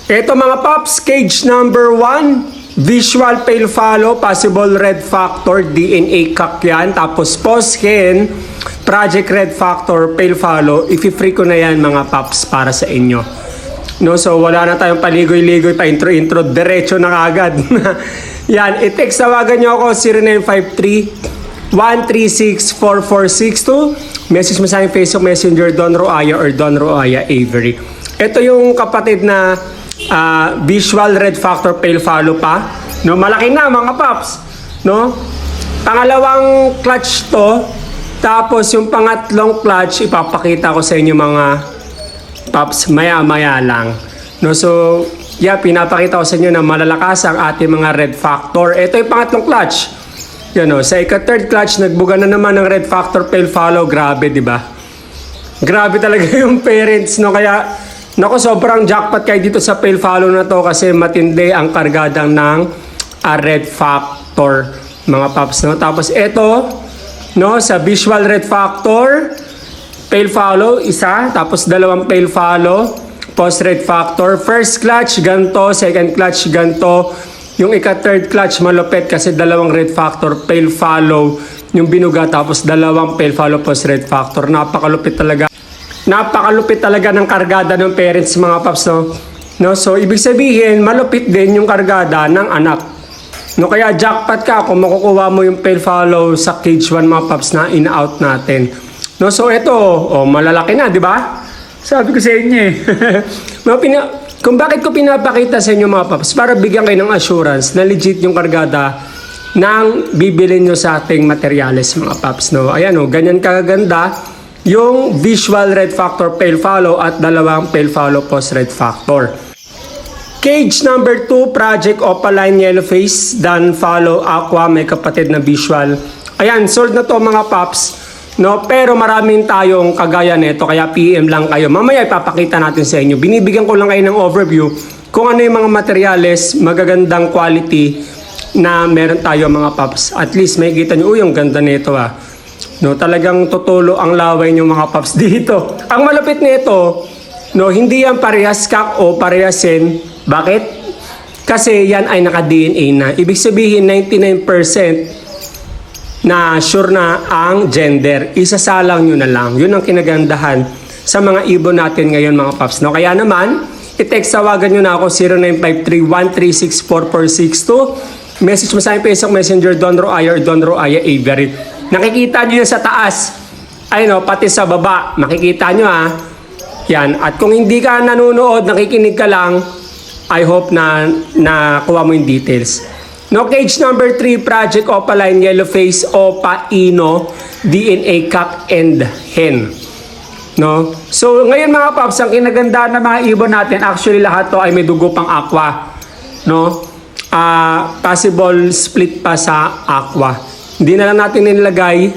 Ito mga paps, cage number 1, visual pale follow, possible red factor, DNA cock yan. Tapos post hen, project red factor, pale follow. Ifi-free ko na yan mga paps para sa inyo. No, so wala na tayong paligoy-ligoy pa intro, diretso na kagad. Yan, i-text tawagan nyo ako 0953-136-4462. Message mo sa aking Facebook Messenger, Don Roaya or Don Roaya Avery. Ito yung kapatid na visual red factor pale follow pa. No, malaki na mga paps. No? Pangalawang clutch to. Tapos yung pangatlong clutch ipapakita ko sa inyo mga paps maya-maya lang. No, so yeah, pinapakita ko sa inyo na malalakas ang ating mga red factor. Ito yung pangatlong clutch. Yan o, sa ika-third clutch nagbuga na naman ng red factor pale follow. Grabe, di ba? Grabe talaga yung parents, no? Kaya naku, sobrang jackpot kayo dito sa pale follow na to kasi matindi ang kargadang ng red factor, mga paps, no? Tapos ito, no, sa visual red factor pale follow, isa, tapos dalawang pale follow, post red factor, first clutch ganto, second clutch ganto, yung ika-third clutch malupit kasi dalawang red factor pale follow yung binuga, tapos dalawang pale follow post red factor. Napakalupit talaga ng kargada ng parents, mga paps, no? No, so ibig sabihin malupit din yung kargada ng anak. No, kaya jackpot ka kung makukuha mo yung pale follow sa cage 1, mga paps, na in-out natin. No, so ito, malalaki na, di ba? Sabi ko sa inyo eh. Kung bakit ko pinapakita sa inyo, mga paps, para bigyan kayo ng assurance na legit yung kargada ng bibili nyo sa ating materyales, mga paps, no? Ayan, ganyan kaganda yung visual red factor pale follow at dalawang pale follow post red factor. Cage number 2, project opaline yellow face, dan follow aqua, may kapatid na visual. Ayan, sold na to mga paps. No, pero maraming tayong kagaya nito, kaya PM lang kayo. Mamaya ipapakita natin sa inyo. Binibigyan ko lang kayo ng overview kung ano yung mga materyales, magagandang quality na meron tayo, mga paps. At least may kita nyo, yung ganda nito ah. No, talagang tutulo ang laway nyo, mga paps, dito. Ang malapit nito, no, hindi yan parehas kak o parehasin. Bakit? Kasi yan ay naka-DNA na. Ibig sabihin 99% na sure na ang gender. Isasalang nyo na lang. Yun ang kinagandahan sa mga ibon natin ngayon, mga paps, no? Kaya naman, i-text tawagan nyo na ako 0953-136-4462. Message mo sa aking Facebook Messenger, Don Roaya or Don Roaya Avery. Nakikita nyo yan sa taas. Ay no, pati sa baba. Makikita nyo ha. Yan. At kung hindi ka nanonood, nakikinig ka lang, I hope na nakuha mo yung details. No, cage number 3, project opaline yellow face opa ino DNA cock and hen. No, so ngayon, mga paps, ang kinagandaan ng mga ibon natin, actually lahat to ay may dugo pang aqua. No, possible split pa sa aqua. Hindi na lang natin nilagay.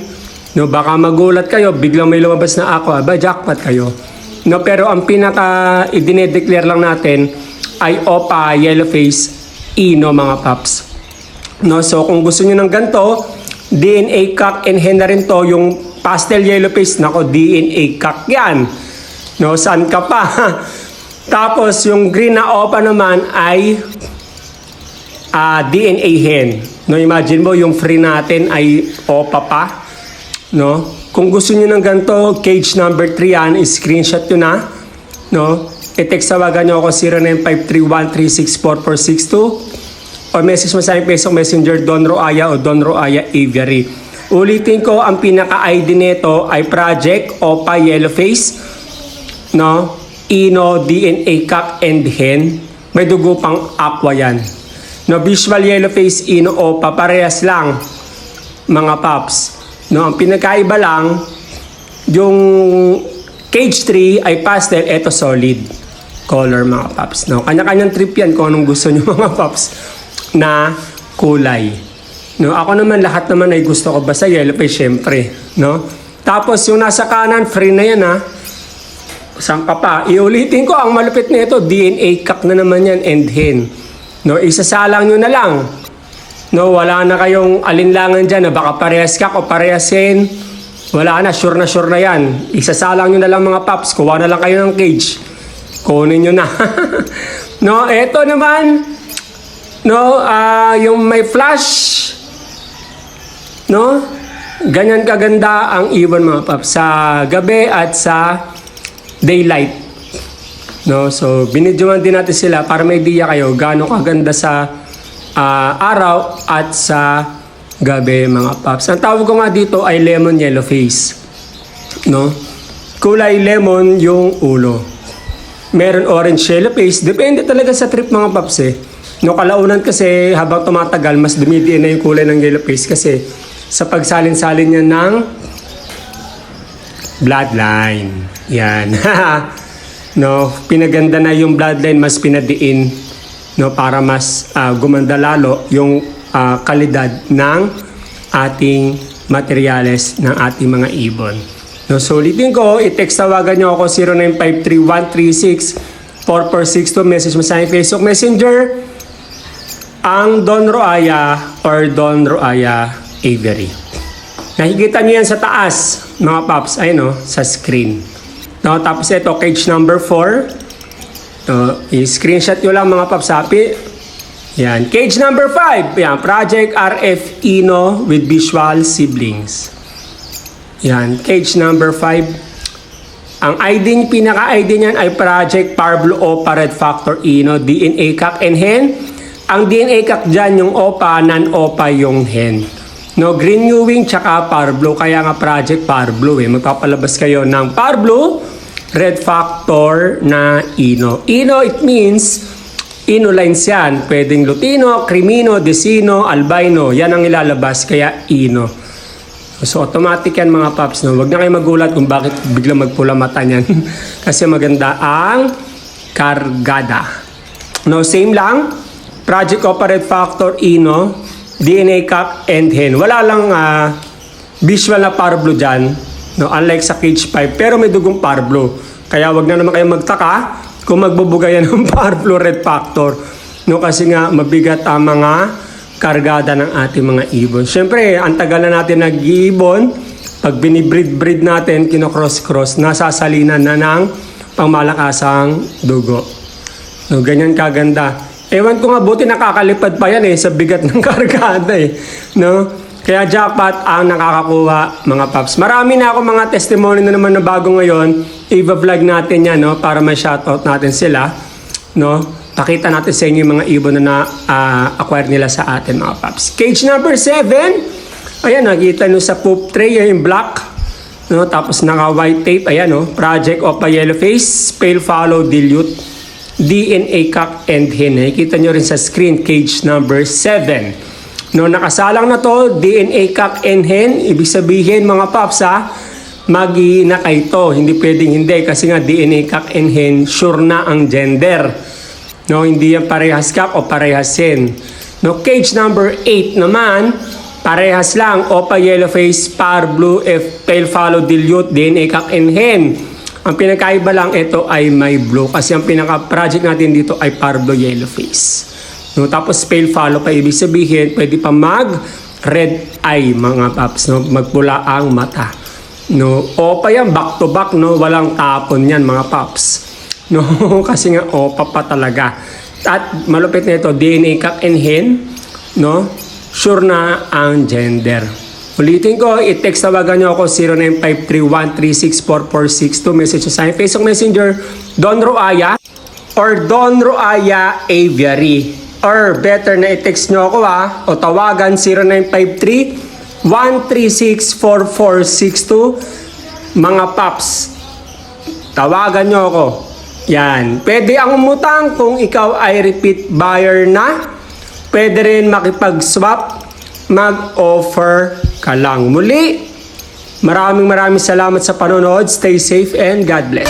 No, baka magulat kayo, biglang may lumabas na aqua, ba jackpot kayo. No, pero ang pinaka i-declare lang natin ay opa yellow face ino, mga paps. No, so kung gusto niyo ng ganito, DNA cock and hen na rin to, yung pastel yellow face, nako, DNA cock yan. No, saan ka pa? Tapos yung green na opa naman ay DNA hen. No, imagine mo yung free natin ay opa pa. No, kung gusto niyo ng ganito, cage number 3 yan, screenshot nyo na. No, i-text tawagan nyo ako 0953-136-4462. O message mo sa aking Facebook Messenger, Don Roaya o Don Roaya Avery. Ulitin ko, ang pinaka-ID nito ay Project Opa Yellow Face, no? Ino DNA cock and hen. May dugo pang aqua yan. No, visual yellow face, Ino Opa, parehas lang, mga paps. No, ang pinakaiba lang, yung cage 3 ay pastel, eto solid color, mga paps. No, kanya-kanyang trip yan kung anong gusto nyo, mga paps, na kulay. No, ako naman lahat naman ay gusto ko basta yellow face, syempre, no? Tapos yung nasa kanan, free na yan ha. Saan ka pa? Iulitin ko, ang malupit nito, DNA cock na naman yan and hen. No, isasalang nyo na lang. No, wala na kayong alinlangan dyan na baka parehas cock o parehas hen. Wala na sure na yan. Isasalang nyo na lang, mga paps. Kuha na lang kayo ng cage. Kunin nyo na. No, eto naman, no, yung may flash, no, ganyan kaganda ang ibon mga paps sa gabi at sa daylight. No, so binidyoan din natin sila para may idea kayo gaano kaganda sa araw at sa gabi mga paps. Ang tawag ko nga dito ay lemon yellow face. No? Kulay lemon yung ulo. Meron orange yellow face. Depende talaga sa trip mga paps eh. No, kalaunan kasi habang tumatagal mas dumidiin na yung kulay ng yellow face kasi sa pagsalin-salin niya ng bloodline. Yan. No, pinaganda na yung bloodline, mas pinadiin, no, para mas gumanda lalo yung kalidad ng ating materyales ng ating mga ibon. No, so ulitin ko, i-text tawagan nyo ako 0953-136-4462, message mo sa aking Facebook Messenger ang Don Roaya or Don Roaya Avery. Nakikita nyo yan sa taas mga paps, ayun no, sa screen. No, tapos ito, cage number 4. I-screenshot nyo lang mga paps, happy. Yan. Cage number 5. Yan. Project RF Ino with visual siblings. Yan. Cage number 5. Ang ID, pinaka-ID niyan ay Project Parblo Opa Red Factor Ino DNA cock and hen. Ang DNA cock dyan yung Opa, non-Opa yung hen. No, green new wing tsaka Parblo. Kaya nga Project Parblo eh. Magpapalabas kayo ng Parblo Red Factor na Ino. Ino, it means Ino lines yan. Pwedeng Lutino, Crimino, Desino, Albino. Yan ang ilalabas. Kaya Ino. So, automatic yan mga paps. No? Huwag na kayo magulat kung bakit biglang magpula mata niyan. Kasi maganda ang kargada. No, same lang. Project Operate Factor Ino. DNA cock and hen. Wala lang visual na Parblo dyan. No? Unlike sa cage 5. Pero may dugong Parblo. Kaya wag na naman kayo magtaka kung magbubugayan ng Parblo Red Factor. No, kasi nga mabigat ang mga kargada ng ating mga ibon. Siyempre, ang tagal na natin nag-iibon. Pag binibreed natin, kinocross-cross, nasasalinan na ng pangmalakasang dugo. No, ganyan kaganda. Ewan ko nga, buti nakakalipad pa yan eh, sa bigat ng kargada eh. No? Kaya jackpot ang nakakakuha mga paps. Marami na ako mga testimony na naman na bago ngayon. I-vlog natin yan, no? Para may shoutout natin sila. No? Pakita natin sa inyo yung mga ibon na acquire nila sa atin mga paps. Cage number 7. Ayan, nakita nyo sa poop tray yung black. No? Tapos naka-white tape. Ayan, no? Project Opa Yellow Face, Pale Follow Dilute, DNA cock and hen. Nakikita nyo rin sa screen, cage number 7. No, nakasalang na to, DNA cock and hen, ibig sabihin mga paps mag-iina kayo. Hindi pwedeng hindi kasi nga DNA cock and hen, sure na ang gender. No, hindi yan parehas cock o parehas hen. No, cage number 8 naman, parehas lang, Opa Yellow Face, Parblo, Pale Follow Dilute, DNA cock and hen. Ang pinakaiba lang ito ay may blue kasi ang pinaka-project natin dito ay Parblo Yellow Face. No, tapos pale follow pa ibig sabihin pwede pa mag red eye mga paps, no, magpula ang mata. No, opa yan back to back, no, walang tapon yan mga paps. No, kasi nga opa pa talaga. At malupit na ito, DNA cock and hen, no, sure na ang gender. Ulitin ko, i-text tawagan nyo ako 0953-136-4462, message sa akin Facebook Messenger Don Roaya or Don Roaya Aviary. Or better na i-text nyo ako o tawagan 0953-136-4462. Mga paps, tawagan nyo ako. Yan. Pwede ang umutang kung ikaw ay repeat buyer na. Pwede rin makipag-swap. Mag-offer ka lang. Muli, maraming salamat sa panonood. Stay safe and God bless.